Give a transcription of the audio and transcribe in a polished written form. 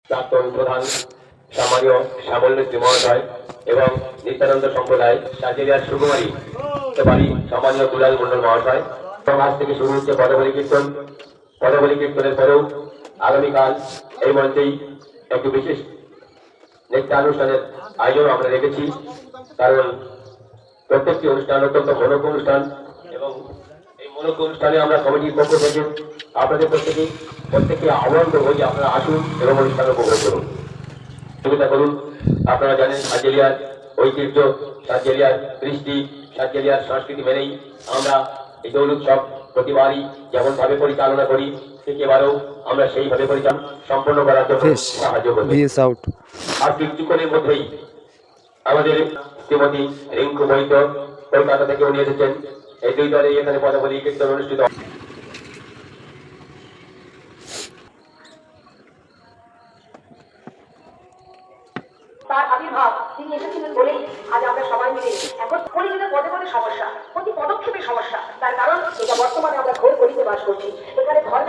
প্রাক্তন প্রধান সম্মানীয় শ্যামল মিস্ত্রি মহাশয় এবং নিত্যানন্দ সম্প্রদায় সাজেরিয়ার সুকুমারী বাড়ি সম্মানীয় দুলাল মন্ডল মহাশয় এবং আজ থেকে শুরু হচ্ছে পদাবলী কীর্তন। পদাবলী কীর্তনের পরেও আগামীকাল এই মঞ্চেই একটি বিশেষ নৃত্যানুষ্ঠানের আয়োজন আমরা রেখেছি, কারণ প্রত্যেকটি অনুষ্ঠান অত্যন্ত মনোজ্ঞ অনুষ্ঠান এবং এই মনোজ্ঞ অনুষ্ঠানে আমরা কমিটির পক্ষ থেকে আপনাদের প্রত্যেককে আহ্বান করবো যে আপনারা আসুন এবং অনুষ্ঠান উপভোগ করুন, সহযোগিতা করুন। আপনারা জানেন সার্জেলিয়ার ঐতিহ্য, সার্জেলিয়ার কৃষ্টি, সার্জেলিয়ার সংস্কৃতি মেনেই আমরা এই দোল উৎসব প্রতিবারই যেমন ভাবে পরিচালনা করি, ঠিক এবারেও আমরা সেইভাবে পরিচালনা সম্পন্ন করার জন্য সাহায্য করব। আজ কিছুক্ষণের মধ্যেই আমাদের শ্রীমতী রিঙ্কু বৈদ্য কলকাতা থেকে উনি এসেছেন। এই দুই দলে এখানে পদাবলী কীর্তন অনুষ্ঠিত। তার আবির্ভাব তিনি এসেছিলেন বলেই আজ আমরা সবাই মিলে এখন পরিচিত পদে পদে সমস্যা, প্রতি পদক্ষেপে সমস্যা। তার কারণ এটা বর্তমানে আমরা ঘোর গলিতে বাস করছি। এখানে ধর্মের